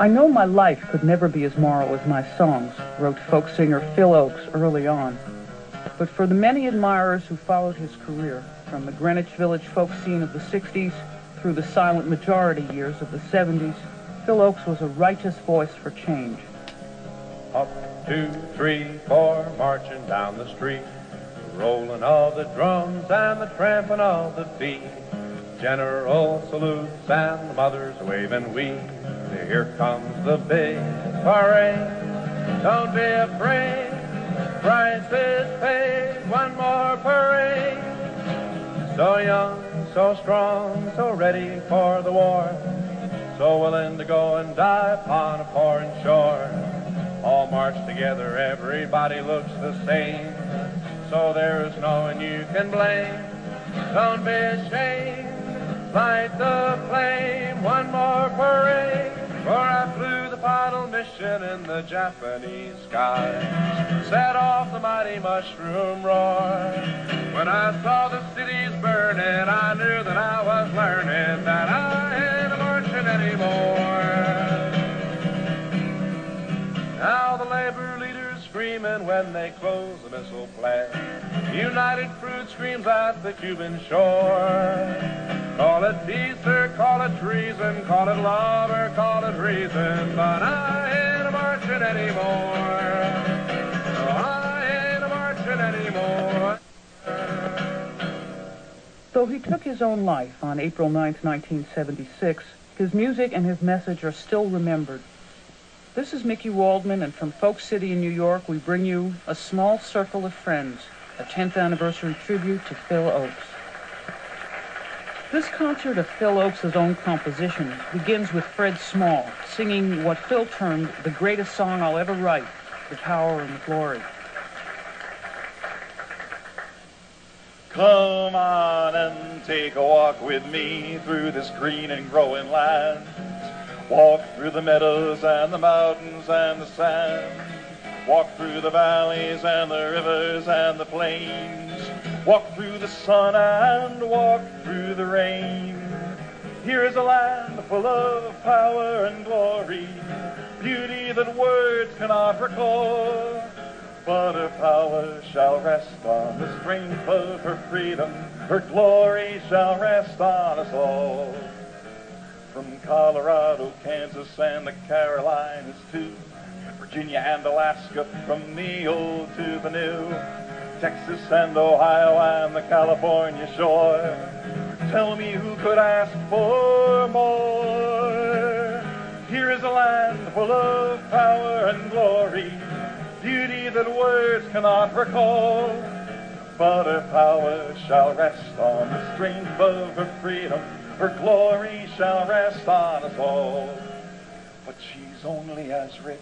I know my life could never be as moral as my songs, wrote folk singer Phil Ochs early on. But for the many admirers who followed his career, from the Greenwich Village folk scene of the 60s through the silent majority years of the 70s, Phil Ochs was a righteous voice for change. Up, 2, 3, 4, marching down the street, rolling of the drums and the tramping of the feet, general salutes and the mothers waving we. Here comes the big parade, don't be afraid, price is paid, one more parade. So young, so strong, so ready for the war, so willing to go and die upon a foreign shore. All march together, everybody looks the same, so there is no one you can blame. Don't be ashamed, light the flame, one more parade. For I flew the final mission in the Japanese sky, set off the mighty mushroom roar. When I saw the cities burning, I knew that I was learning that I ain't marching anymore. Now the labor leaders screaming when they close the missile plant. United Fruit screams at the Cuban shore. Call it peace or call it treason, call it love or call it reason, but I ain't marching anymore. No, I ain't marching anymore. Though he took his own life on April 9, 1976, his music and his message are still remembered. This is Mickey Waldman, and from Folk City in New York, we bring you A Small Circle of Friends, a 10th anniversary tribute to Phil Ochs. This concert of Phil Ochs' own composition begins with Fred Small singing what Phil termed the greatest song I'll ever write, The Power and the Glory. Come on and take a walk with me through this green and growing land. Walk through the meadows and the mountains and the sand. Walk through the valleys and the rivers and the plains. Walk through the sun and walk through the rain. Here is a land full of power and glory, beauty that words cannot recall. But her power shall rest on the strength of her freedom. Her glory shall rest on us all. From Colorado, Kansas, and the Carolinas to Virginia and Alaska, from the old to the new, Texas and Ohio and the California shore. Tell me who could ask for more? Here is a land full of power and glory, beauty that words cannot recall. But her power shall rest on the strength of her freedom. Her glory shall rest on us all. But she's only as rich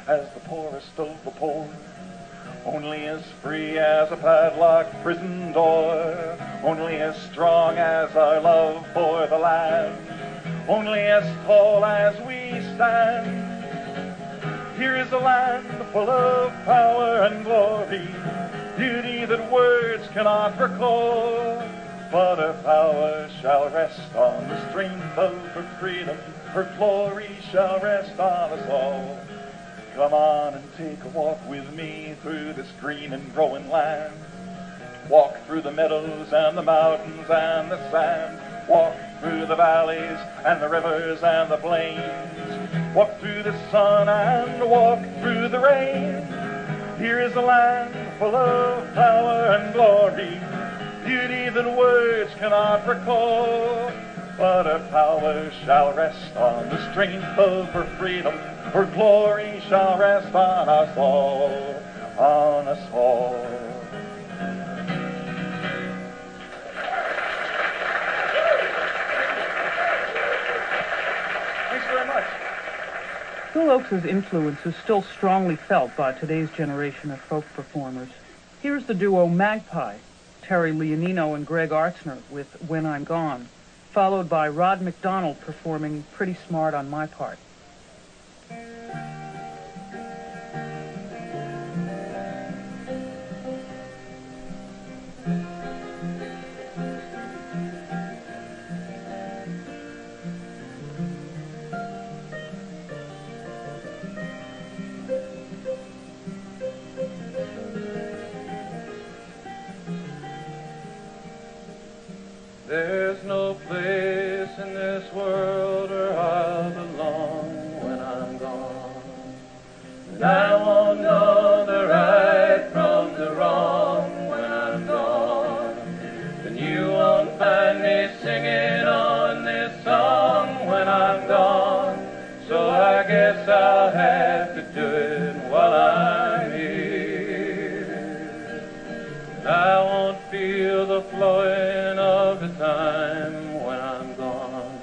as the poorest of the poor, only as free as a padlocked prison door, only as strong as our love for the land, only as tall as we stand. Here is a land full of power and glory, beauty that words cannot recall. But her power shall rest on the strength of her freedom. Her glory shall rest on us all. Come on and take a walk with me through this green and growing land. Walk through the meadows and the mountains and the sand. Walk through the valleys and the rivers and the plains. Walk through the sun and walk through the rain. Here is a land full of power and glory, beauty that words cannot recall. But her power shall rest on the strength of her freedom. Her glory shall rest on us all, on us all. Thanks very much. Phil Ochs' influence is still strongly felt by today's generation of folk performers. Here's the duo Magpie, Terry Leonino and Greg Artzner with When I'm Gone, followed by Rod McDonald performing Pretty Smart on My Part. There's no place in this world where I'll belong when I'm gone. And I won't know the right from the wrong when I'm gone. And you won't find me singing on this song when I'm gone. So I guess I'll have to do it while I'm here. I won't feel the flowing of the time when I'm gone.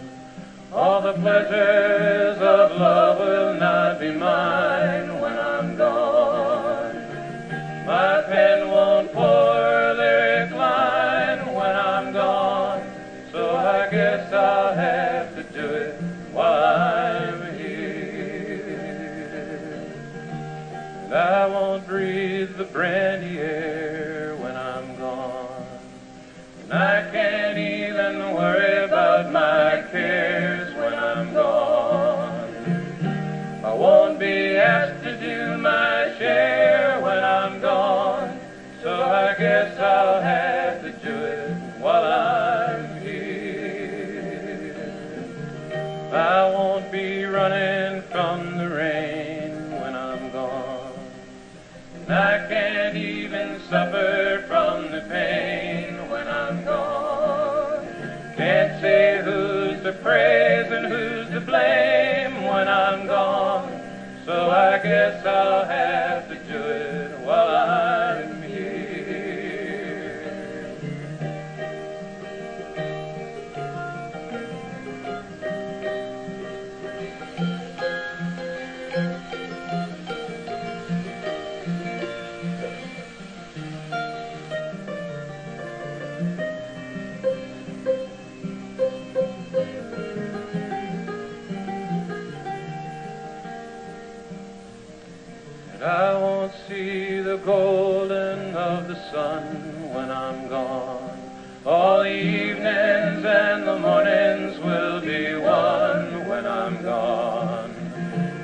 All the pleasures of love will not be mine when I'm gone. My pen won't pour a lyric line when I'm gone. So I guess I'll have to do it while I'm here. And I won't breathe the brandy air when I'm gone. And I can't even worry about my cares when I'm gone. I won't be asked to do my share when I'm gone. So I guess I'll have to do it while I'm here. I won't be running from the rain when I'm gone. And I can't even suffer from the pain when I'm gone. Can't say who's to praise and who's to blame when I'm gone. So I guess I'll have to do it while I'm here. I won't see the golden of the sun when I'm gone. All the evenings and the mornings will be one when I'm gone.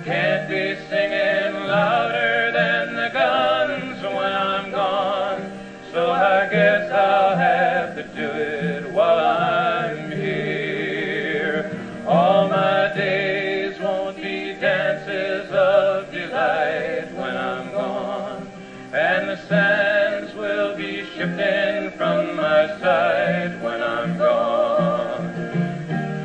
Can't be singing louder than the guns when I'm gone. So I guess I'll have to do it while I'm here. All my days won't be dances of delight when I'm gone, and the sands will be shifting from my side when I'm gone.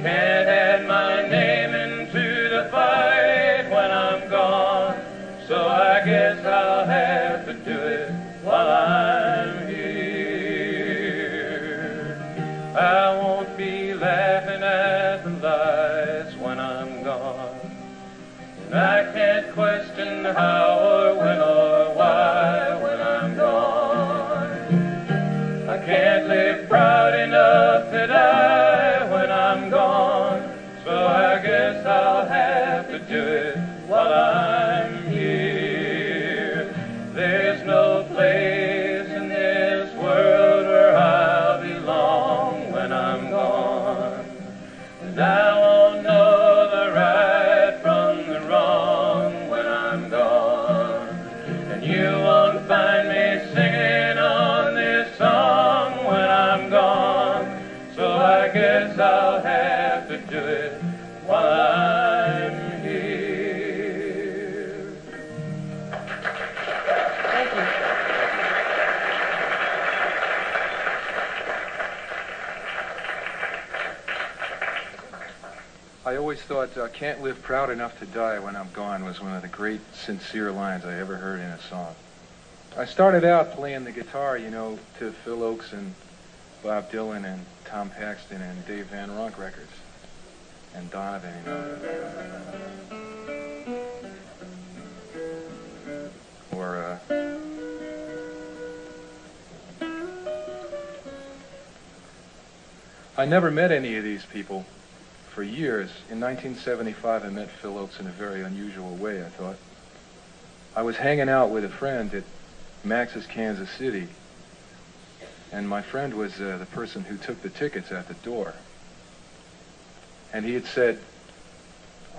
Can't add my name into the fight when I'm gone, so I guess I'll have to do it while I'm here. I won't be laughing at the lies when I'm gone. I can't question how or when or why when I'm gone. I can't live proud enough to die when I'm gone. So I guess I'll have to do it while I'm here. There's no place in this world where I'll belong when I'm gone. And I won't know the right from the wrong when I'm gone. And you won't find me singing on this song when I'm gone. So I guess I'll have to do it while I'm here. Thank you. I always thought, can't live proud enough to die when I'm gone was one of the great sincere lines I ever heard in a song. I started out playing the guitar, you know, to Phil Ochs and Bob Dylan and Tom Paxton and Dave Van Ronk records. And Donovan, you know. Or, I never met any of these people for years. In 1975, I met Phil Ochs in a very unusual way, I thought. I was hanging out with a friend at Max's Kansas City, and my friend was the person who took the tickets at the door. And he had said,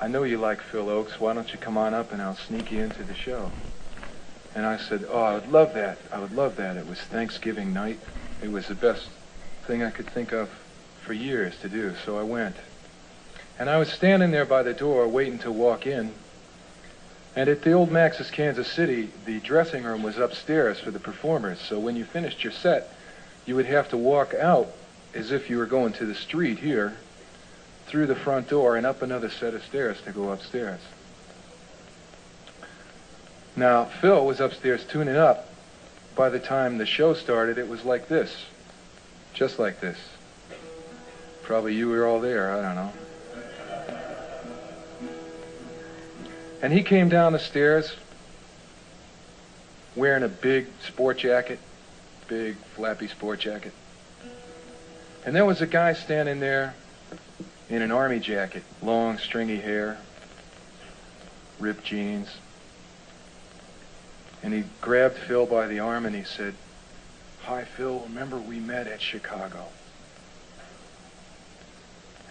I know you like Phil Ochs, why don't you come on up and I'll sneak you into the show. And I said, oh, I would love that. I would love that. It was Thanksgiving night. It was the best thing I could think of for years to do, so I went. And I was standing there by the door waiting to walk in. And at the old Max's Kansas City, the dressing room was upstairs for the performers. So when you finished your set, you would have to walk out as if you were going to the street here, through the front door and up another set of stairs to go upstairs. Now, Phil was upstairs tuning up. By the time the show started, it was like this. Just like this. Probably you were all there, I don't know. And he came down the stairs wearing a big sport jacket, big flappy sport jacket. And there was a guy standing there in an army jacket, long stringy hair, ripped jeans. And he grabbed Phil by the arm and he said, "Hi, Phil, remember we met at Chicago?"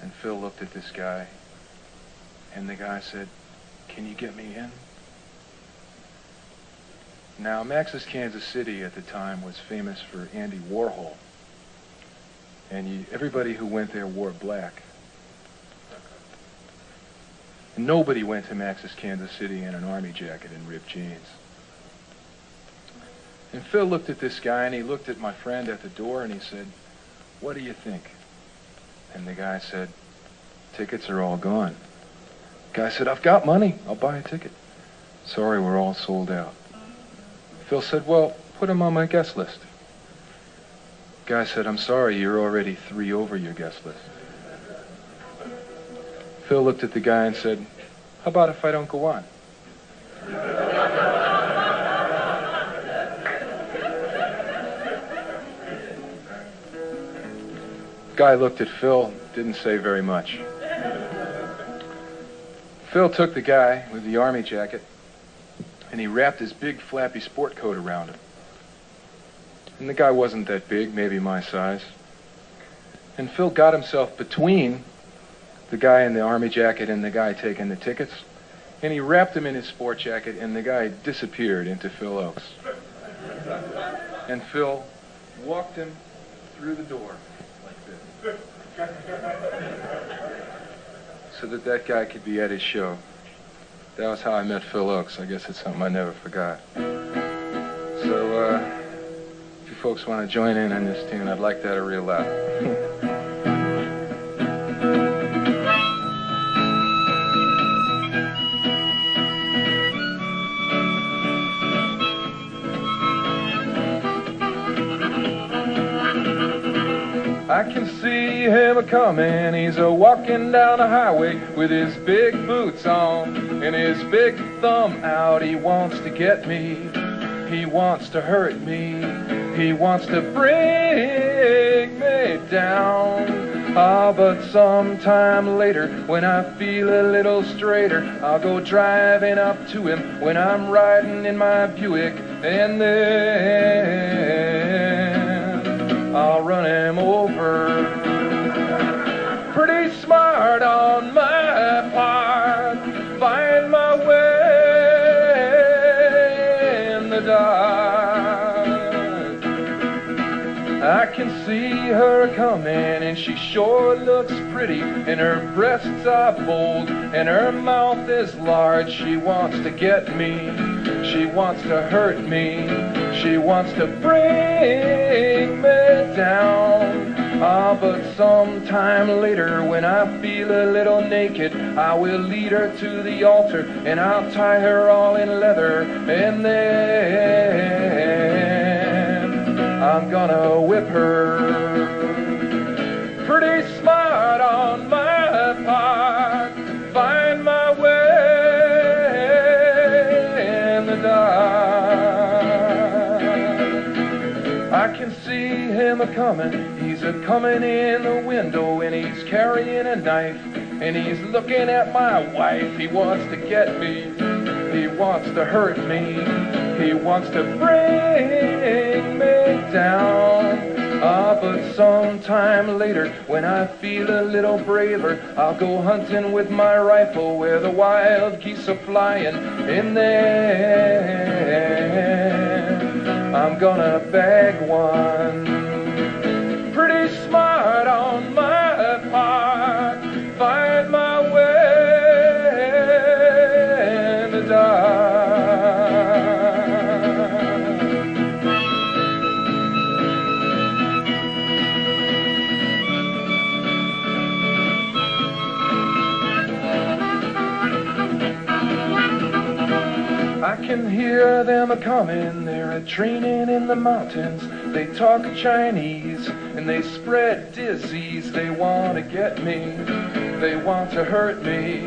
And Phil looked at this guy, and the guy said, "Can you get me in?" Now, Max's Kansas City at the time was famous for Andy Warhol. And everybody who went there wore black. And nobody went to Max's Kansas City in an army jacket and ripped jeans. And Phil looked at this guy, and he looked at my friend at the door, and he said, "What do you think?" And the guy said, "Tickets are all gone." The guy said, "I've got money. I'll buy a ticket." "Sorry, we're all sold out." Phil said, "Well, put him on my guest list." The guy said, "I'm sorry, you're already 3 over your guest list." Phil looked at the guy and said, "How about if I don't go on?" The guy looked at Phil, didn't say very much. Phil took the guy with the army jacket and he wrapped his big flappy sport coat around him. And the guy wasn't that big, maybe my size. And Phil got himself between the guy in the army jacket and the guy taking the tickets, and he wrapped him in his sport jacket, and the guy disappeared into Phil Ochs. And Phil walked him through the door like this, so that guy could be at his show. That was how I met Phil Ochs. I guess it's something I never forgot. So, if you folks want to join in on this tune, I'd like that real loud. I can see him a-comin', he's a-walking down the highway with his big boots on and his big thumb out. He wants to get me, he wants to hurt me, he wants to bring me down. But sometime later, when I feel a little straighter, I'll go driving up to him when I'm riding in my Buick, and then I'll run him over. Pretty smart on my part, find my way in the dark. I can see her coming, and she sure looks pretty, and her breasts are bold, and her mouth is large. She wants to get me, she wants to hurt me, she wants to bring me down. But sometime later, when I feel a little naked, I will lead her to the altar, and I'll tie her all in leather, and then I'm gonna whip her. Pretty smart on my part, find my way in the dark. I can see him a-comin', he's a-comin' in the window, and he's carrying a knife, and he's looking at my wife. He wants to get me, he wants to hurt me, he wants to bring me down. But sometime later, when I feel a little braver, I'll go hunting with my rifle where the wild geese are flying, and then I'm gonna bag one. Pretty smart on my can hear them a-comin', they're a-training in the mountains. They talk Chinese and they spread disease. They want to get me, they want to hurt me,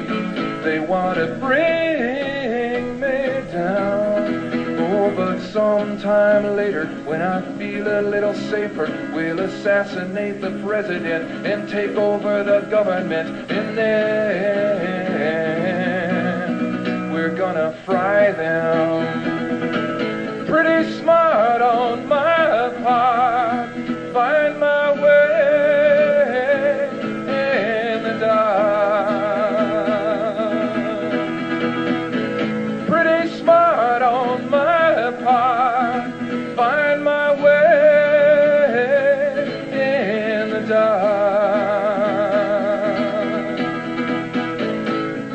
they want to bring me down. Oh, but sometime later, when I feel a little safer, we'll assassinate the president and take over the government, and then we're gonna fry them. Pretty smart on my part, find my way in the dark. Pretty smart on my part, find my way in the dark.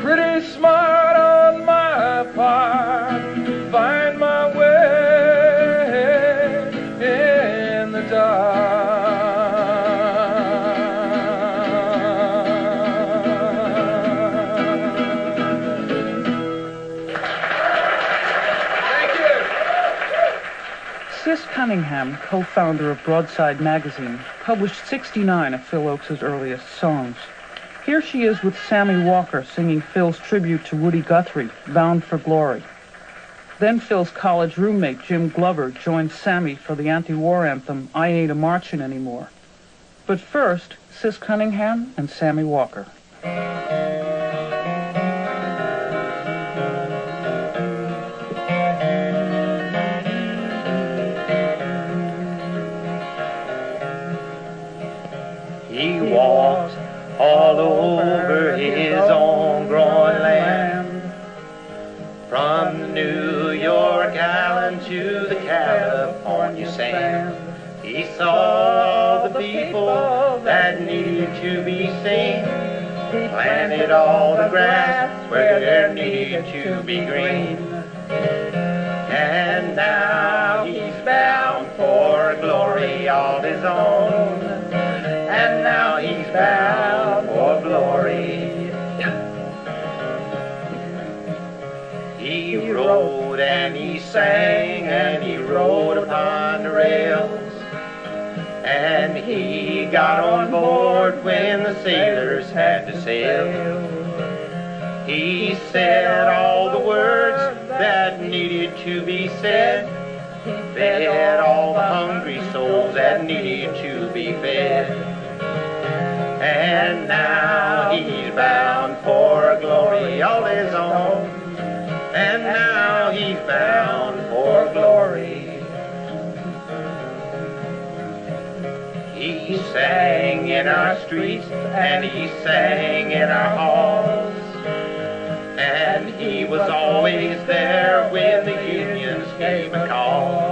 Pretty smart on my part, find my way in the dark. Sis Cunningham, co-founder of Broadside Magazine, published 69 of Phil Ochs' earliest songs. Here she is with Sammy Walker singing Phil's tribute to Woody Guthrie, Bound for Glory. Then Phil's college roommate, Jim Glover, joined Sammy for the anti-war anthem, I Ain't A-Marchin' Anymore. But first, Sis Cunningham and Sammy Walker. He walks all over his own growing land, from New York Island to the California sand. He saw the people that needed to be seen. He planted all the grass where there needed to be green. And now he's bound for glory all his own. And now he's bound for glory. He rode and he sang and he rode upon the rails, and he got on board when the sailors had to sail. He said all the words that needed to be said. He fed all the hungry souls that needed to be fed. And now he's bound for glory all his own. And now he's bound for glory. He sang in our streets and he sang in our halls, and he was always there when the unions gave a call.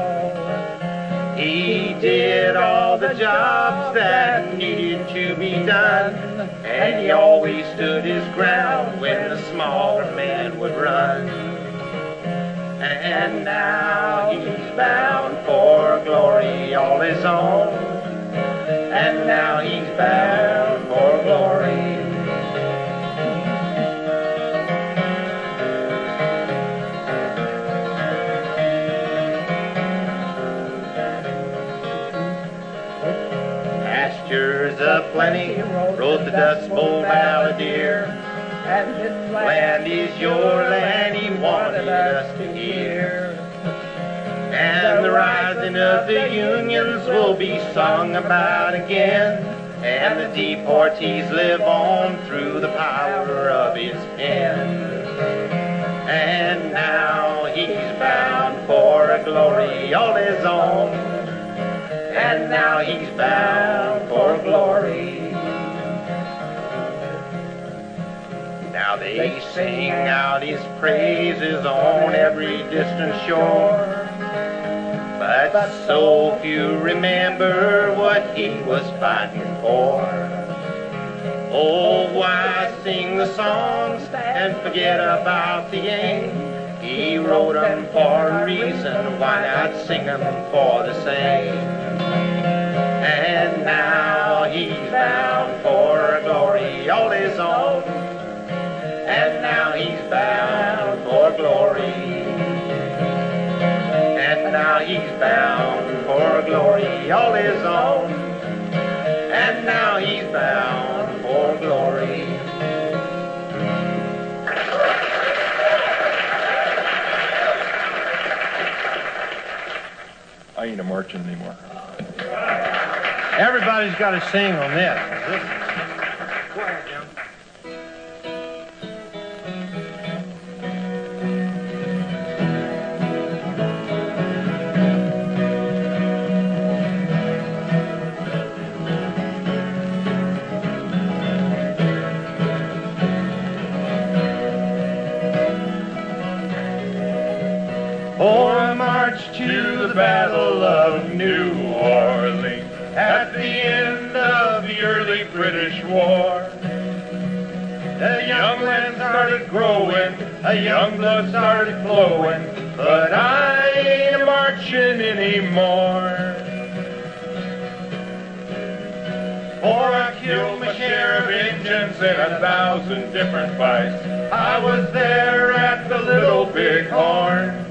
He did all the jobs that needed to be done, and he always stood his ground when the smaller men would run. And now he's bound for glory all his own. And now he's bound for glory. Pastures aplenty, rode the Dust Bowl balladeer. Land is your land, he wanted us to hear. And the rising of the unions will be sung about again, and the deportees live on through the power of his pen. And now he's bound for a glory all his own. And now he's bound for glory. Now they sing out his praises on every distant shore, but so few remember what he was fighting for. Oh, why sing the songs and forget about the aim? He wrote them for a reason, why not sing them for the same? And now he's bound for a glory all his own. And now he's bound for glory. bound for glory all his own, and now he's bound for glory. I ain't a marching anymore. Everybody's got to sing on this. Go ahead, Jim. For a march to the Battle of New Orleans at the end of the early British War. The young land started growing, a young blood started flowing, but I ain't marching anymore. For I killed my share of Injuns in 1,000 different fights. I was there at the Little Big Horn.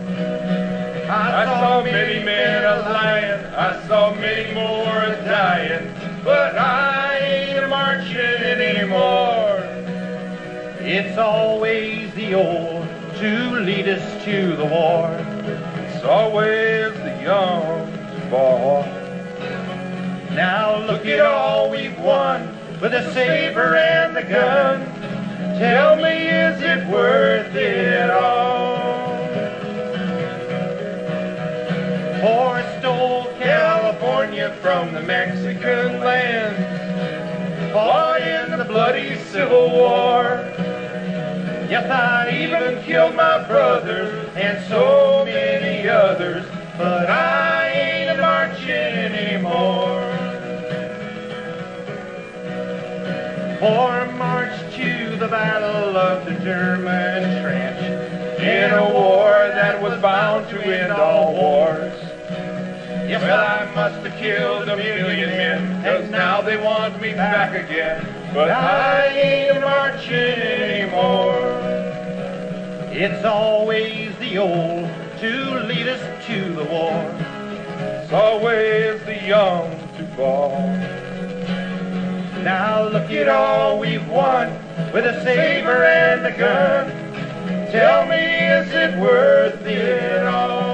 I saw many men a-lying, I saw many more a-dying, but I ain't marching anymore. It's always the old to lead us to the war. It's always the young to fall. Now look at all we've won with the saber and the gun. Tell me, is it worth it all? For I stole California from the Mexican land, fought in the bloody Civil War. Yes, I even killed my brothers and so many others, but I ain't marching anymore. For I marched to the Battle of the German Trench in a war that was bound to end all wars. Yes, I must have killed 1,000,000 men, 'cause now they want me back again, but I ain't marching anymore. It's always the old to lead us to the war. It's always the young to fall. Now look at all we've won with a saber and a gun. Tell me, is it worth it all?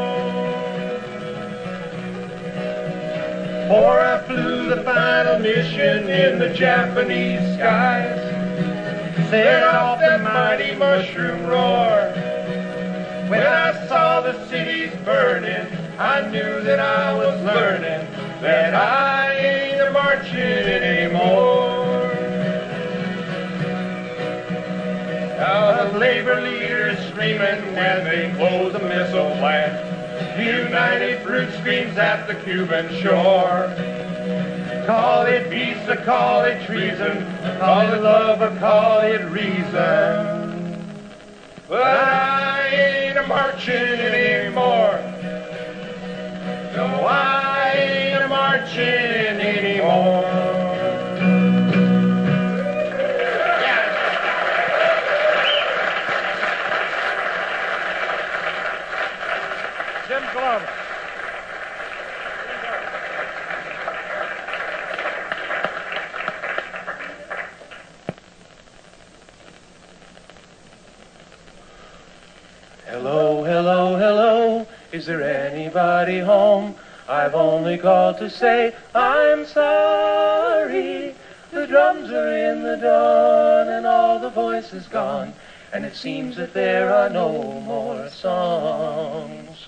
For I flew the final mission in the Japanese skies, set off the mighty mushroom roar. When I saw the cities burning, I knew that I was learning that I ain't marching anymore. Now the labor leaders screaming when they close a missile plant. The United Fruit screams at the Cuban shore. Call it peace or call it treason, call it love or call it reason, but I ain't marching anymore. No, I ain't marching anymore. Jim Glover. Hello, hello, hello, is there anybody home? I've only called to say I'm sorry. The drums are in the dawn and all the voices gone, and it seems that there are no more songs.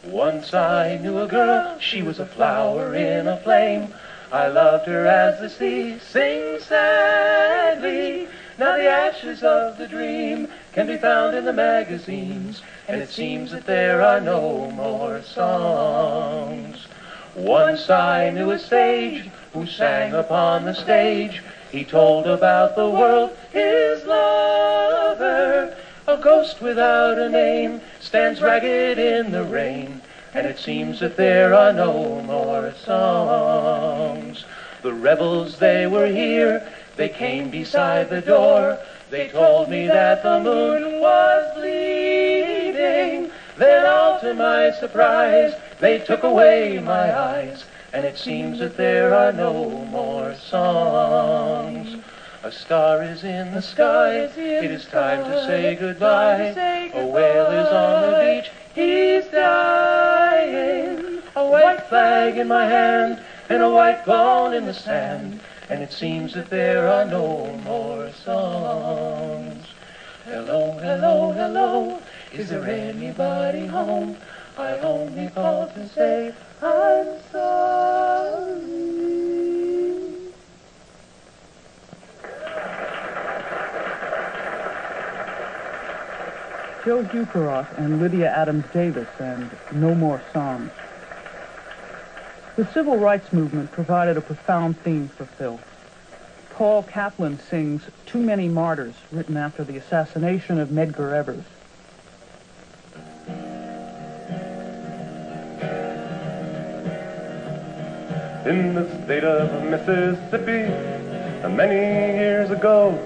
Once I knew a girl, she was a flower in a flame. I loved her as the sea sings sadly. Now the ashes of the dream can be found in the magazines, and it seems that there are no more songs. Once I knew a sage who sang upon the stage. He told about the world, his lover. A ghost without a name stands ragged in the rain, and it seems that there are no more songs. The rebels, they were here. They came beside the door. They told me that the moon was bleeding. Then all to my surprise, They took away my eyes, and it seems that there are no more songs. A star is in the sky, it is time to say goodbye. A whale is on the beach, he's dying. A white flag in my hand, and a white ball in the sand, and it seems that there are no more songs. Hello, hello, hello, is there anybody home? I only called to say I'm sorry. Joe Bucaroff and Lydia Adams Davis and No More Songs. The civil rights movement provided a profound theme for Phil. Paul Kaplan sings Too Many Martyrs, written after the assassination of Medgar Evers. In the state of Mississippi, many years ago,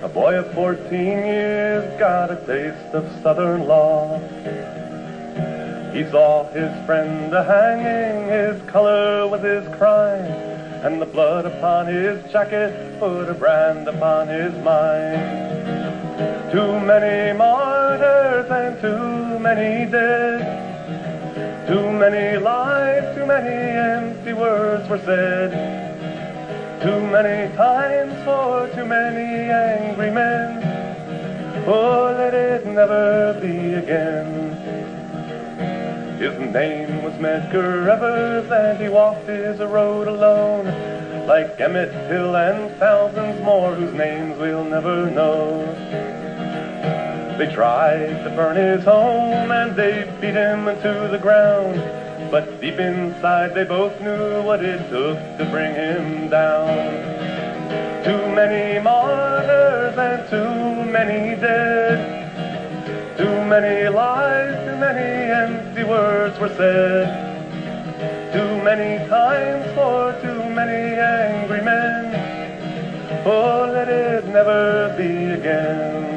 a boy of 14 years got a taste of Southern law. He saw his friend hanging, his color was his crime, and the blood upon his jacket put a brand upon his mind. Too many martyrs and too many dead. Too many lies, too many empty words were said. Too many times for too many angry men. Oh, let it never be again. His name was Medgar Evers, and he walked his road alone, like Emmett Till and thousands more whose names we'll never know. They tried to burn his home, and they beat him to the ground, but deep inside they both knew what it took to bring him down. Too many martyrs and too many dead. Too many lies, too many empty words were said. Too many times for too many angry men. Oh, let it never be again.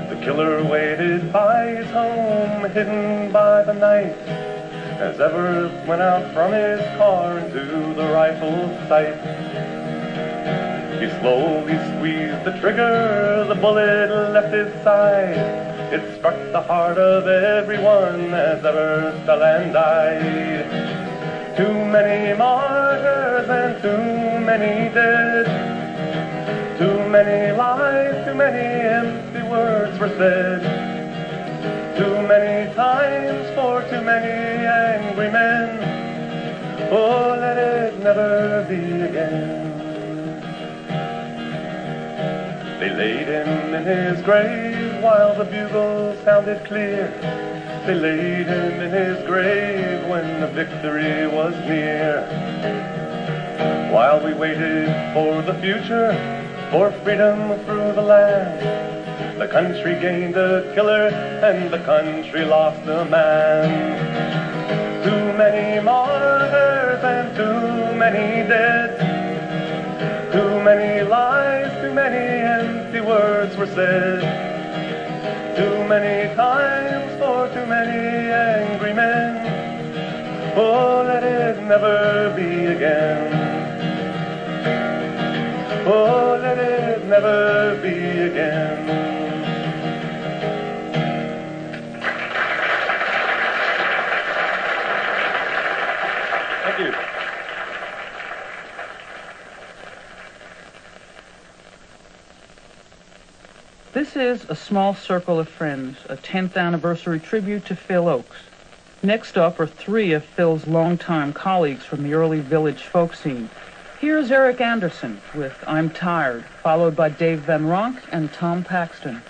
The killer waited by his home, hidden by the night, as Evers went out from his car into the rifle's sight. He slowly squeezed the trigger, the bullet left his side. It struck the heart of everyone as Evers fell and died. Too many martyrs and too many dead. Too many lies, too many empty words were said. Too many times for too many angry men. Oh, let it never be again. They laid him in his grave while the bugle sounded clear. They laid him in his grave when the victory was near. While we waited for the future, for freedom through the land, the country gained a killer and the country lost a man. Too many martyrs and too many dead. Too many lies, too many empty words were said. Too many times for too many angry men. Oh, let it never be again. Oh, let it never be again. Thank you. This is A Small Circle of Friends, a 10th anniversary tribute to Phil Ochs. Next up are three of Phil's longtime colleagues from the early village folk scene. Here's Eric Anderson with I'm Tired, followed by Dave Van Ronk and Tom Paxton.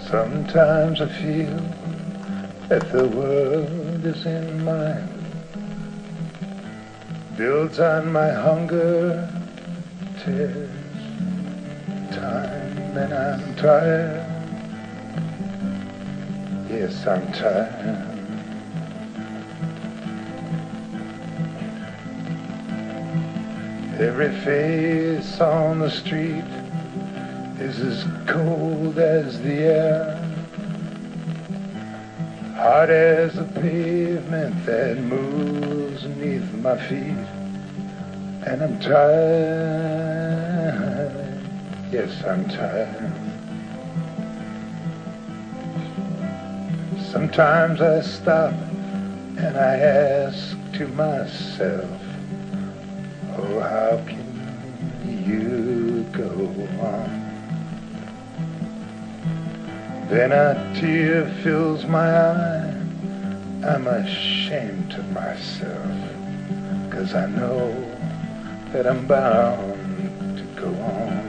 Sometimes I feel that the world is in mine, builds on my hunger, tears time. then I'm tired. Yes, I'm tired. Every face on the street is as cold as the air, hard as the pavement that moves beneath my feet. And I'm tired, yes, I'm tired. Sometimes I stop and I ask to myself, oh, how can you go on? Then a tear fills my eye. I'm ashamed of myself, 'cause I know that I'm bound to go on.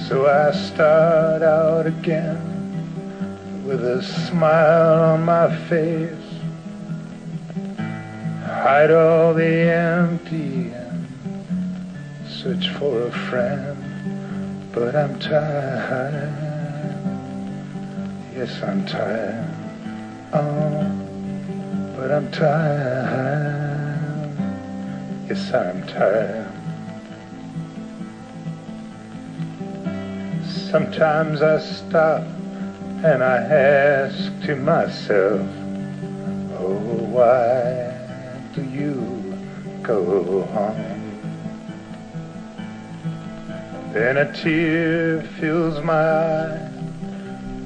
So I start out again with a smile on my face, hide all the empty and search for a friend. But I'm tired, yes, I'm tired. Oh, but I'm tired, yes, I'm tired. Sometimes I stop and I ask to myself, oh, why do you go on? Then a tear fills my eye.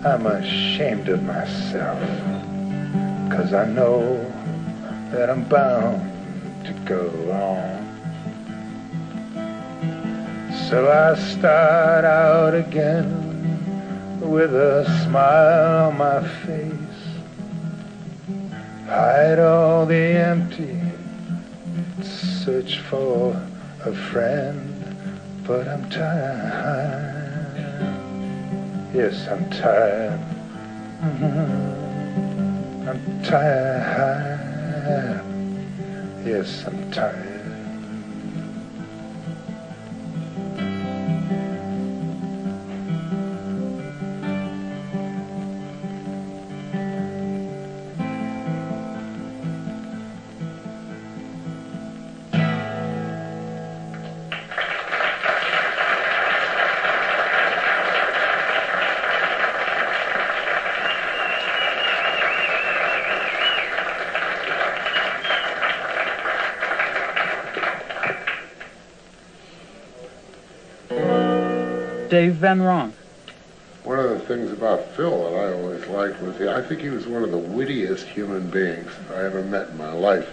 I'm ashamed of myself, 'cause I know that I'm bound to go on. So I start out again with a smile on my face, hide all the empty, search for a friend. But I'm tired, yes, I'm tired. I'm tired, yes, I'm tired. Dave Van Ronk. One of the things about Phil that I always liked was I think he was one of the wittiest human beings I ever met in my life,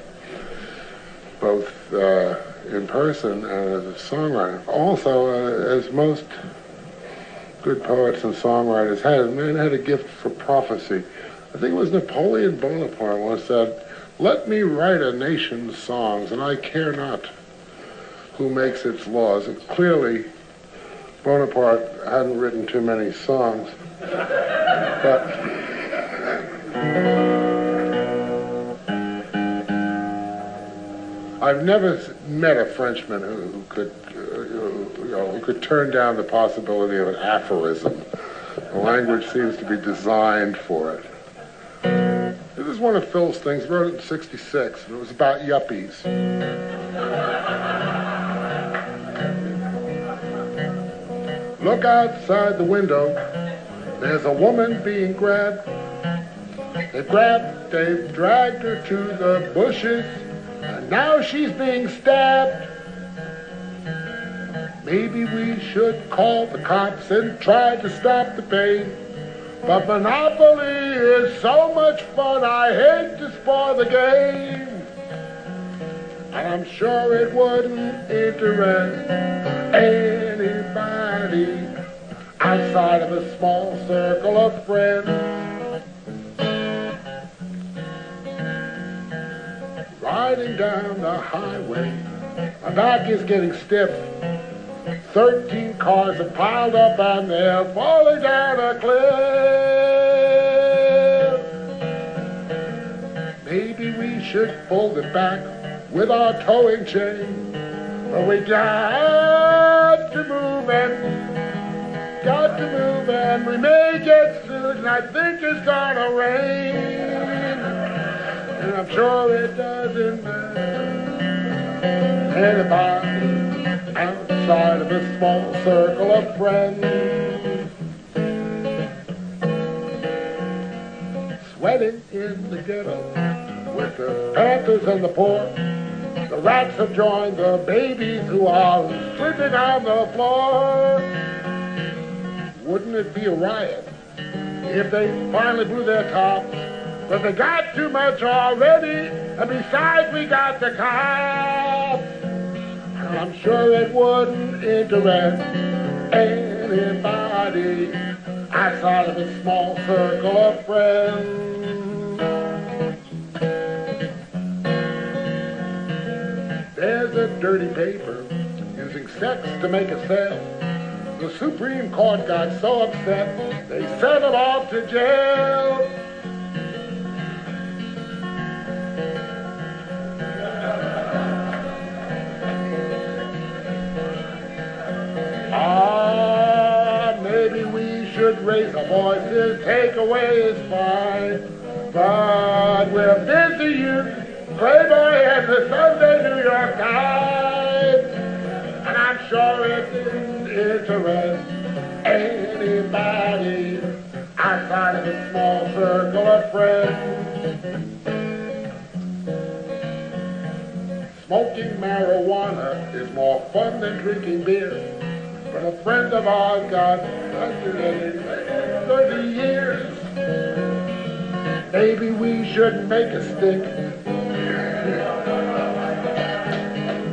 both in person and as a songwriter. Also, as most good poets and songwriters had, the man had a gift for prophecy. I think it was Napoleon Bonaparte once said, "Let me write a nation's songs, and I care not who makes its laws." And clearly, Bonaparte hadn't written too many songs, but I've never met a Frenchman who could turn down the possibility of an aphorism. The language seems to be designed for it. This is one of Phil's things. He wrote it in '66, and it was about yuppies. Look outside the window. There's a woman being grabbed. They've dragged her to the bushes, and now she's being stabbed. Maybe we should call the cops and try to stop the pain. But Monopoly is so much fun, I hate to spoil the game. And I'm sure it wouldn't interest anybody outside of a small circle of friends. Riding down the highway, my back is getting stiff. 13 cars are piled up and they're falling down a cliff. Maybe we should fold it back with our towing chain. But we got to move and we may get soon, and I think it's gonna rain. And I'm sure it doesn't matter. Anybody outside of a small circle of friends, sweating in the ghetto with the Panthers and the poor. The rats have joined the babies who are sleeping on the floor. Wouldn't it be a riot if they finally blew their tops? But they got too much already, and besides we got the cops. I'm sure it wouldn't interest anybody outside of a small circle of friends. There's a dirty paper using sex to make a sale. The Supreme Court got so upset, they sent him off to jail. Maybe we should raise our voices, take away his fine. But we're busy youth, Playboy and the Sunday New York Times. And I'm sure it didn't interest anybody outside of a small circle of friends. Smoking marijuana is more fun than drinking beer. But a friend of ours got 130 years. Maybe we should make a stick.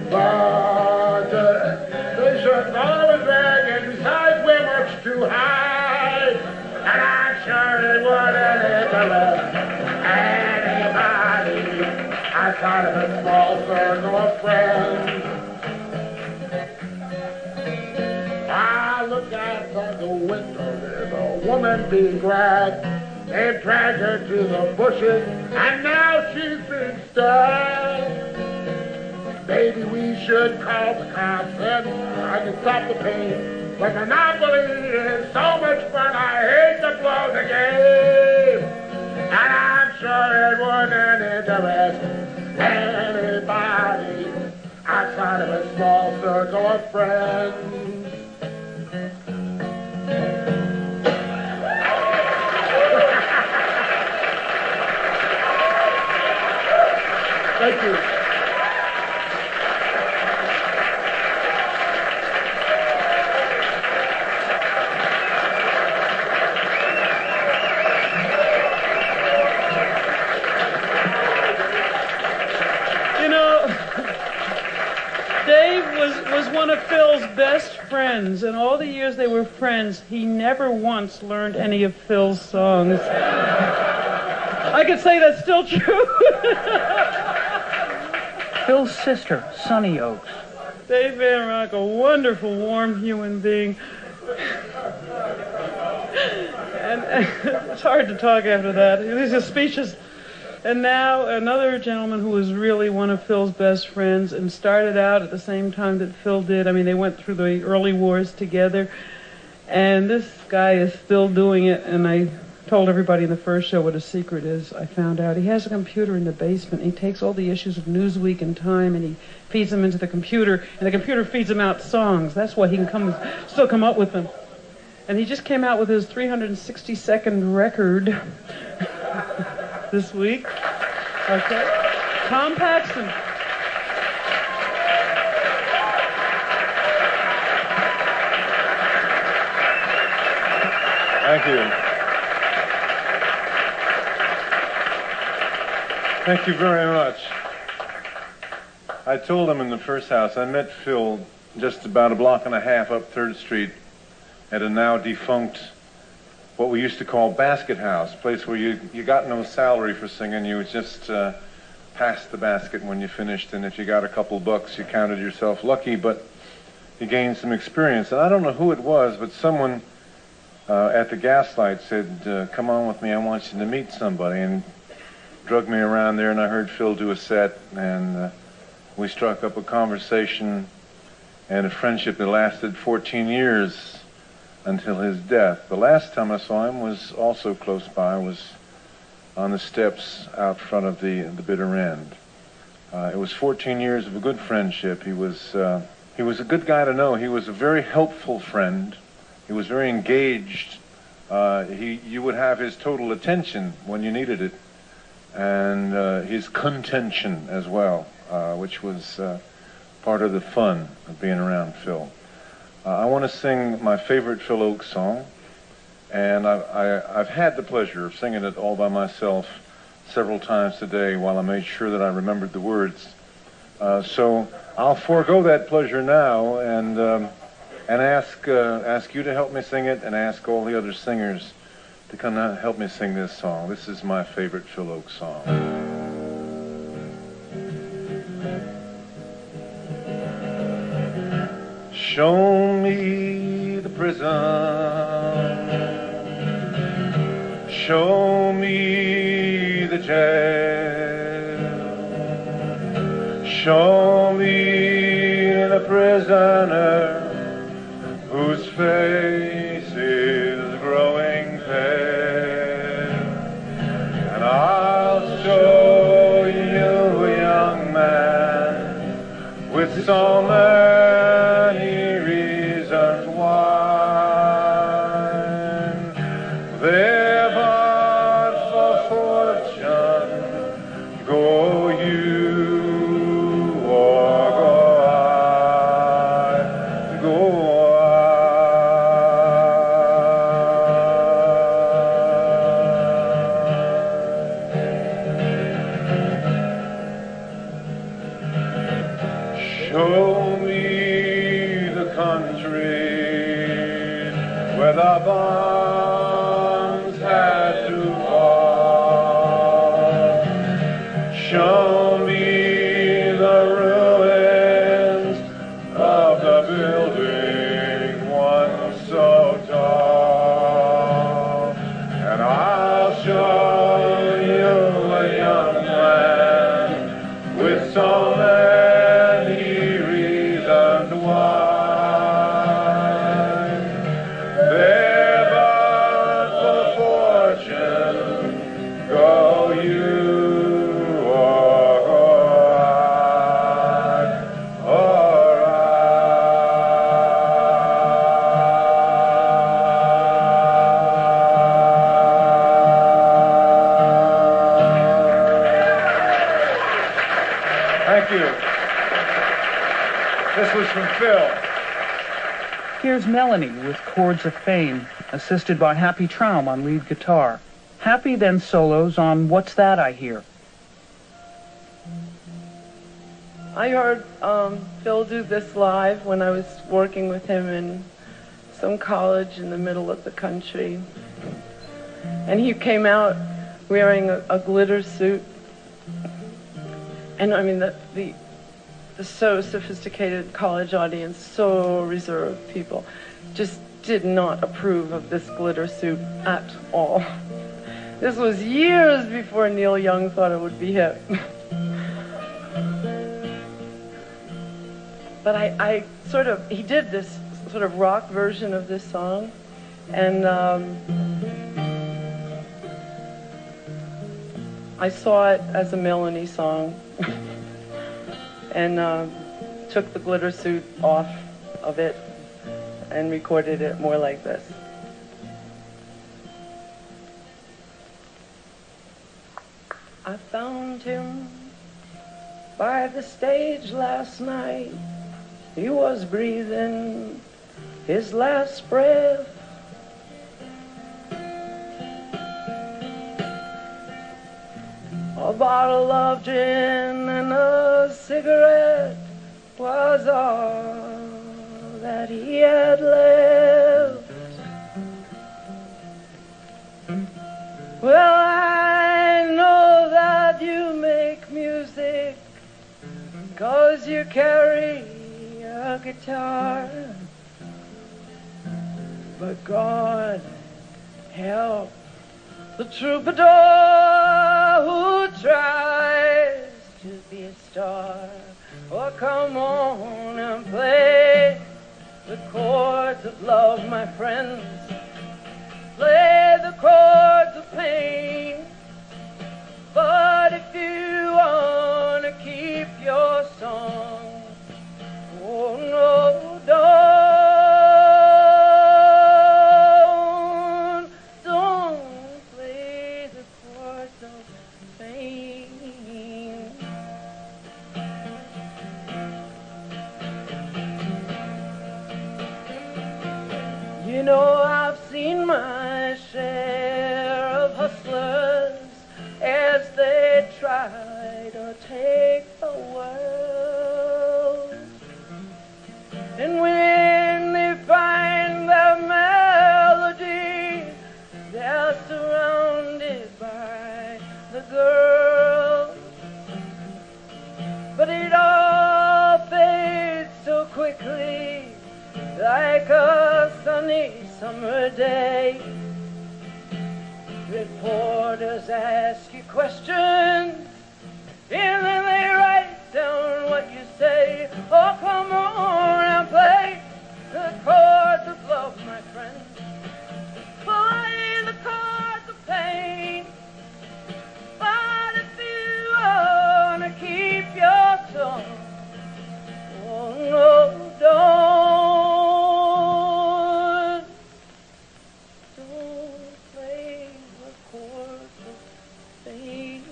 But they should always drag, and besides we're much too high. And I'm sure it wouldn't interest anybody outside of a small circle of friends. I look outside the window, there's a woman being dragged. They've dragged her to the bushes, and now she's being stabbed. Maybe we should call the cops and I can stop the pain. But Monopoly is so much fun, I hate to blow the game. And I'm sure it wouldn't interest anybody outside of a small circle of friends. Thank you. You know, Dave was one of Phil's best friends. In all the years they were friends, he never once learned any of Phil's songs. I could say that's still true. Phil's sister, Sonny Ochs. Dave Van Rock, a wonderful, warm human being. And it's hard to talk after that. He was just speechless. And now another gentleman who was really one of Phil's best friends and started out at the same time that Phil did. I mean, they went through the early wars together. And this guy is still doing it, and I told everybody in the first show what his secret is. I found out he has a computer in the basement. He takes all the issues of Newsweek and Time and he feeds them into the computer, and the computer feeds him out songs. That's why he can still come up with them. And he just came out with his 362nd record this week. Okay. Tom Paxton. Thank you. Thank you very much. I told him in the first house, I met Phil just about a block and a half up 3rd Street at a now defunct, what we used to call Basket House, a place where you got no salary for singing. You would just pass the basket when you finished, and if you got a couple bucks, you counted yourself lucky, but you gained some experience. And I don't know who it was, but someone at the Gaslight said, come on with me, I want you to meet somebody. And drug me around there, and I heard Phil do a set, and we struck up a conversation and a friendship that lasted 14 years until his death. The last time I saw him was also close by. I was on the steps out front of the bitter end. It was 14 years of a good friendship. He was a good guy to know. He was a very helpful friend. He was very engaged. You would have his total attention when you needed it, and his contention as well, which was part of the fun of being around Phil. I want to sing my favorite Phil Ochs song, and I've had the pleasure of singing it all by myself several times today while I made sure that I remembered the words. So I'll forego that pleasure now and ask you to help me sing it, and ask all the other singers to come out and help me sing this song. This is my favorite Phil Ochs song. Show me the prison, show me the jail, show me the prisoner whose face is growing pale, and I'll show you a young man with so many reasons why they're but for fortune. Go you or go I, go Show me the country where the bombs had to fall. Show me the ruins of the building once so tall, and I'll show you a young man with so many reasons why they're but for fortune. Go you or go I, or Thank you. This was from Phil. Here's Melanie with Chords of Fame, assisted by Happy Traum on lead guitar. Happy then solos on What's That I Hear. I heard Phil do this live when I was working with him in some college in the middle of the country. And he came out wearing a glitter suit. And I mean, the so sophisticated college audience, so reserved people, just did not approve of this glitter suit at all. This was years before Neil Young thought it would be hip. But he did this sort of rock version of this song, and I saw it as a Melanie song, and took the glitter suit off of it and recorded it more like this. I found him by the stage last night. He was breathing his last breath. A bottle of gin and a cigarette was all that he had left. Well, I know that you make music 'cause you carry a guitar, but God help the troubadour who tries to be a star. Oh, come on and play the chords of love, my friends. Play the chords of pain. But if you want to keep your song, oh no, don't play the chords of pain. You know, I've seen my share of hustlers as they try to take the world. And when they find their melody, they're surrounded by the girls. But it all fades so quickly, like a sunny summer day. Reporters ask you questions, and then they write down what you say. Oh, come on and play the chords of love, my friend. Play the chords of pain. But if you want to keep your tongue, oh no, don't play the chords of pain.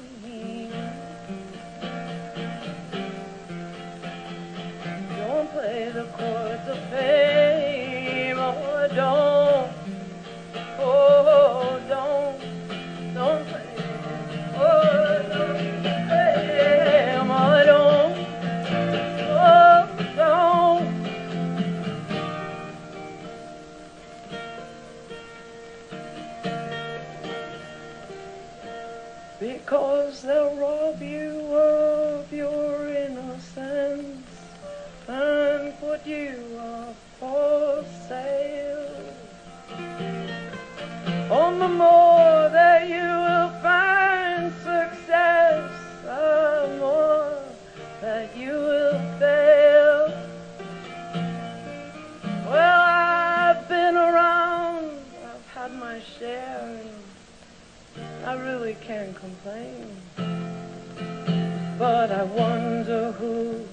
Don't play the chords of fame. Oh, don't. Oh, don't play. Oh, don't play. Oh, don't. Oh, don't. Because they'll rob you of your innocence and put you up for sale. On the more that you will find success, the more that you will fail. Well, I've been around, I've had my share, and I really can't complain. But I wonder who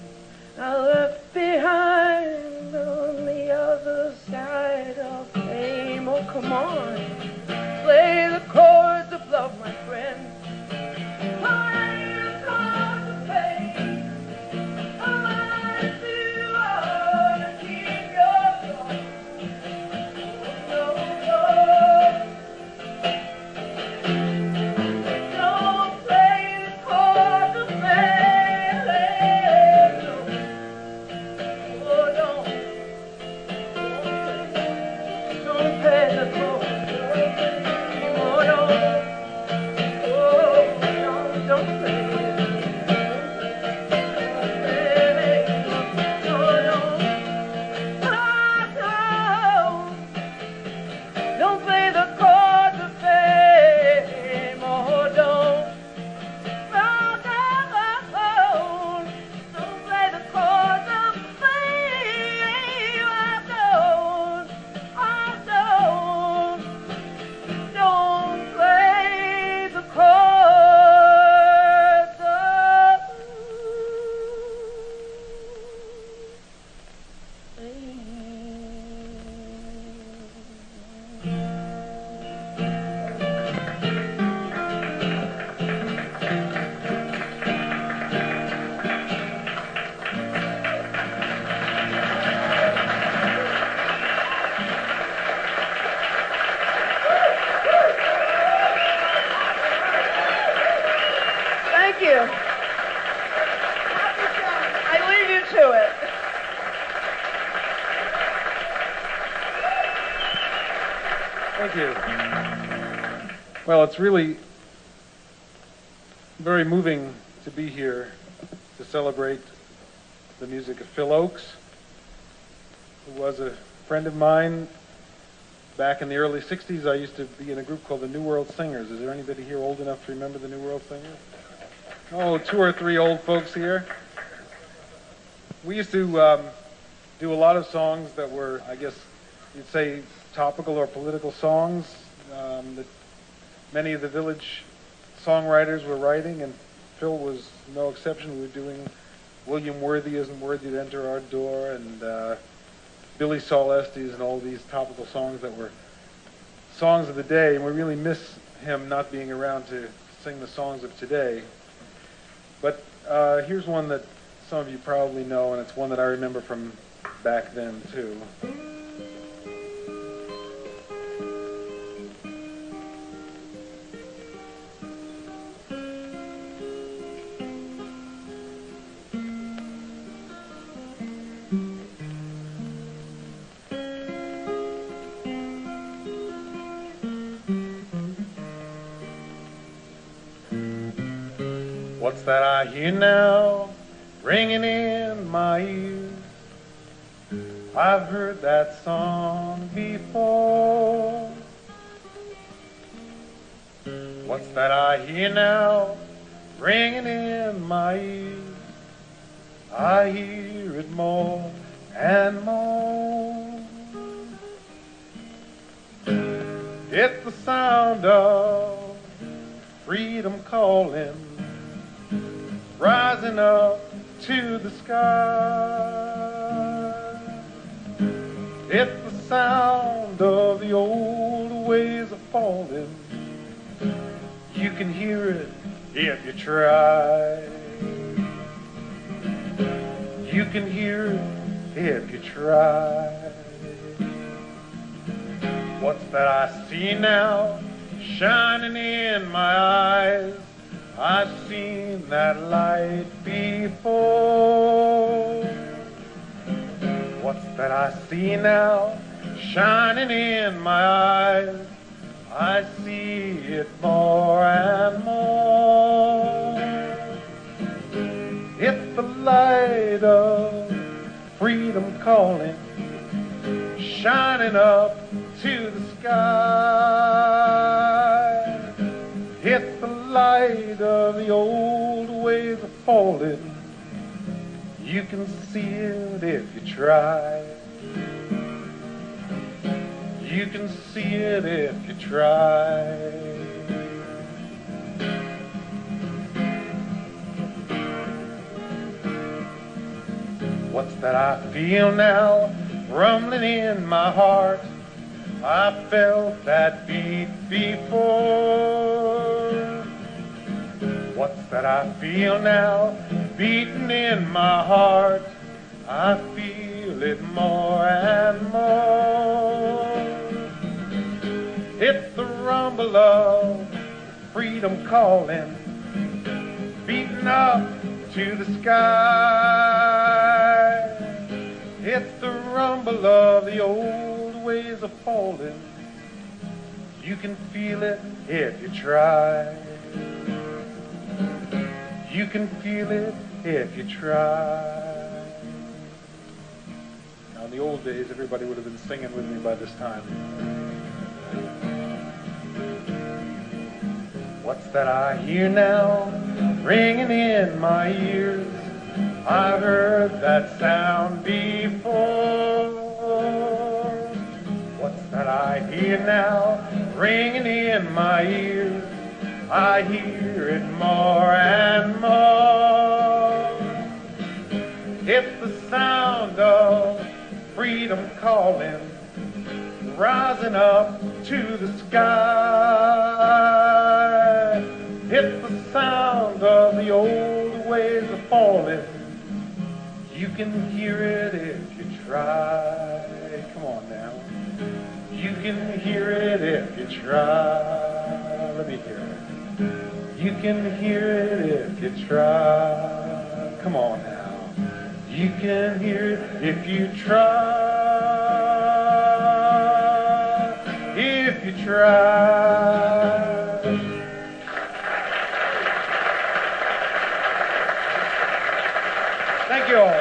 I left behind on the other side of fame. Oh, come on, play the chords of love, my friend. Play the chords of pain. Oh, if you want to keep your song, oh, no. Don't play the chords of pain. Oh, don't play the chords. Oh, don't play it. Don't play the chords of fame. Oh, don't play the chords of fame. Don't play the chords of fame. Thank you. I leave you to it. Thank you. Well, it's really very moving to be here to celebrate the music of Phil Ochs, who was a friend of mine back in the early 60s. I used to be in a group called the New World Singers. Is there anybody here old enough to remember the New World Singers? 2 or 3 old folks here. We used to do a lot of songs that were, I guess you'd say, topical or political songs that many of the village songwriters were writing, and Phil was no exception. We were doing William Worthy Isn't Worthy to Enter Our Door, and Billy Saul Estes, and all these topical songs that were songs of the day, and we really miss him not being around to sing the songs of today. But here's one that some of you probably know, and it's one that I remember from back then too. What's that I hear now, ringing in my ears? I've heard that song before. What's that I hear now, ringing in my ears? I hear it more and more. It's the sound of freedom calling, rising up to the sky. It's the sound of the old ways of falling. You can hear it if you try. You can hear it if you try. What's that I see now, shining in my eyes? I've seen that light before. What's that I see now, shining in my eyes? I see it more and more. It's the light of freedom calling, shining up to the sky. It's the light of the old ways of falling. You can see it if you try. You can see it if you try. What's that I feel now, rumbling in my heart? I felt that beat before. What's that I feel now, beating in my heart? I feel it more and more. It's the rumble of freedom calling, beating up to the sky. It's the rumble of the old ways of falling. You can feel it if you try. You can feel it if you try. Now in the old days, everybody would have been singing with me by this time. What's that I hear now, ringing in my ears? I've heard that sound before. What's that I hear now, ringing in my ears? I hear it more and more. It's the sound of freedom calling, rising up to the sky. It's the sound of the old ways of falling. You can hear it if you try. Come on now. You can hear it if you try. Let me hear it. You can hear it if you try. Come on now. You can hear it if you try. If you try. Thank you all.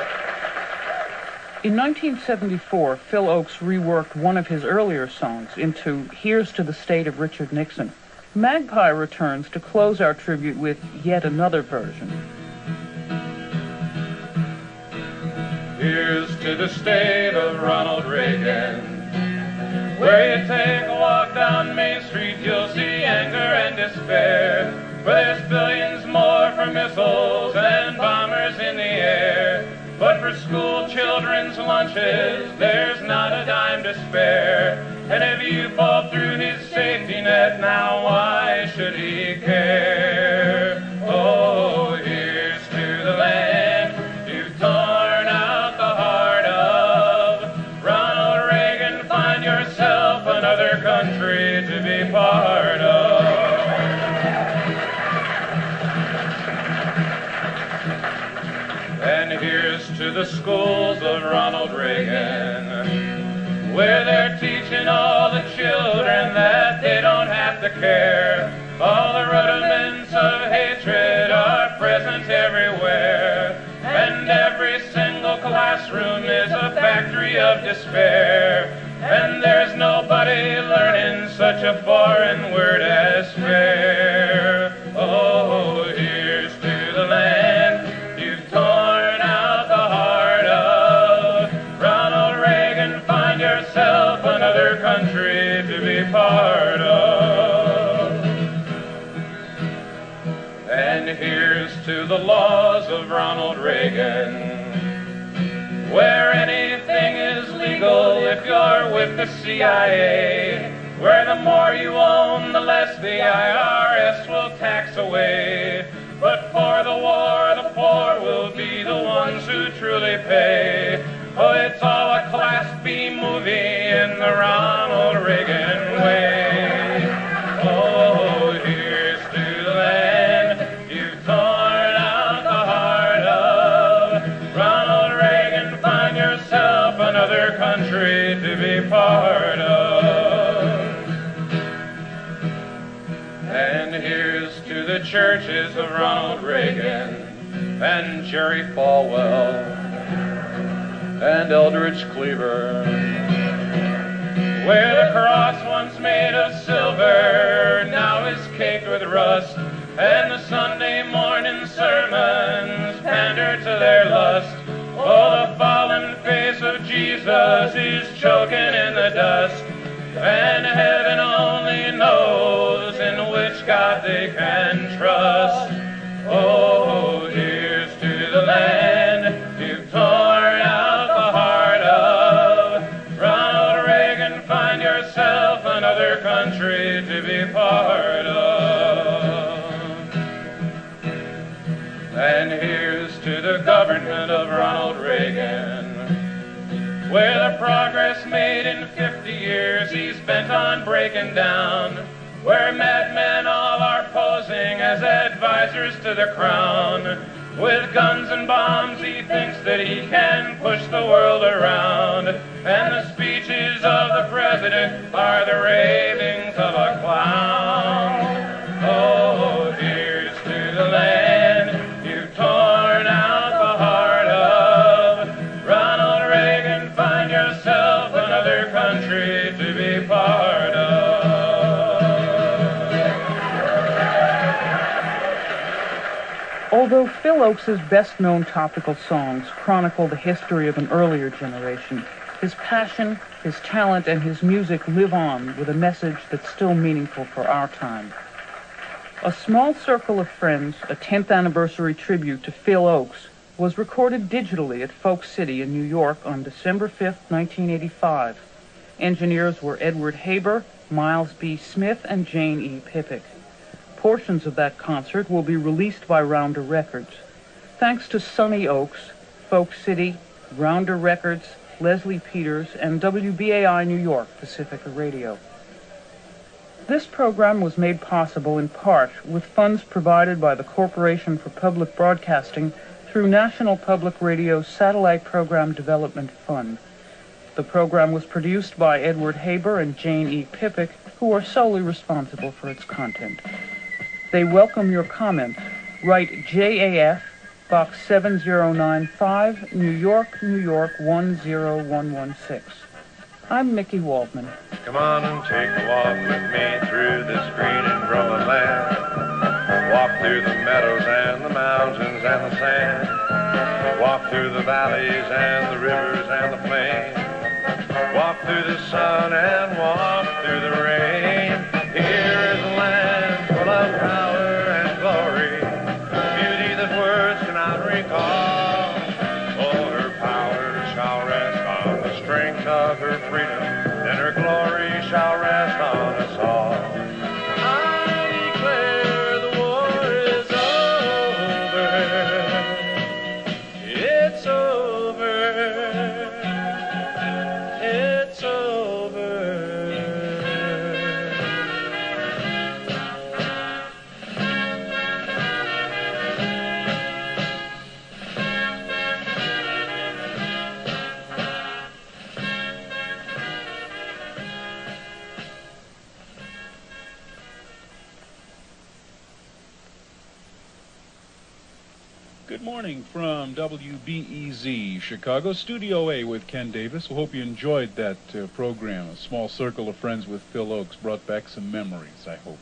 In 1974, Phil Ochs reworked one of his earlier songs into Here's to the State of Richard Nixon. Magpie returns to close our tribute with yet another version. Here's to the state of Ronald Reagan. Where you take a walk down Main Street, you'll see anger and despair. Where there's billions more for missiles and bombers in the air. But for school children's lunches, there's not a dime to spare. And if you fall through his safety net, now why should he care? Oh, here's to the land you've torn out the heart of. Ronald Reagan, find yourself another country to be part of. And here's to the schools of Ronald Reagan, where they're teaching all the children that they don't have to care. All the rudiments of hatred are present everywhere, and every single classroom is a factory of despair. And there's nobody learning such a foreign word as fair. Oh, here's to the land you've torn out the heart of. Ronald Reagan, find yourself another country to be part of. And here's to the laws of Ronald Reagan, where anything is legal if you're with the CIA, where the more you own, the less the IRS will tax away. But for the war, the poor will be the ones who truly pay. Oh, it's all a Class B movie in the Ronald Reagan way. Oh, here's to the land you've torn out the heart of. Ronald Reagan, find yourself another country to be part of. And here's to the churches of Ronald Reagan and Jerry Falwell and Eldridge Cleaver, where the cross once made of silver now is caked with rust, and the Sunday morning sermons pander to their lust. Oh, the fallen face of Jesus is choking in the dust, and heaven only knows in which God they can trust. Oh, here's to the land you've torn out the heart of. Ronald Reagan, find yourself another country to be part of. And here's to the government of Ronald Reagan, where the progress made in 50 years he's bent on breaking down, where madmen all are posing as advisors to the crown. With guns and bombs he thinks that he can push the world around, and the speeches of the president are the ravings of a clown. Oh, here's to the land you've torn out the heart of. Ronald Reagan, find yourself another country to be part of. Although Phil Ochs' best-known topical songs chronicle the history of an earlier generation, his passion, his talent, and his music live on with a message that's still meaningful for our time. A Small Circle of Friends, a 10th anniversary tribute to Phil Ochs, was recorded digitally at Folk City in New York on December 5, 1985. Engineers were Edward Haber, Miles B. Smith, and Jane E. Pippick. Portions of that concert will be released by Rounder Records. Thanks to Sonny Ochs, Folk City, Rounder Records, Leslie Peters, and WBAI New York Pacifica Radio. This program was made possible in part with funds provided by the Corporation for Public Broadcasting through National Public Radio's Satellite Program Development Fund. The program was produced by Edward Haber and Jane E. Pippick, who are solely responsible for its content. They welcome your comments. Write JAF, Box 7095, New York, New York 10116. I'm Mickey Waldman. Come on and take a walk with me through this green and growing land. Walk through the meadows and the mountains and the sand. Walk through the valleys and the rivers and the plains. Walk through the sun and walk through the rain. Here is a land full of power and glory, beauty that words cannot recall. Oh, her power shall rest on the strength of her freedom, and her glory shall rest on us all. I declare the war is over. It's over. It's over. Good morning from WBEZ Chicago, Studio A with Ken Davis. We hope you enjoyed that program. A small circle of friends with Phil Ochs brought back some memories, I hope.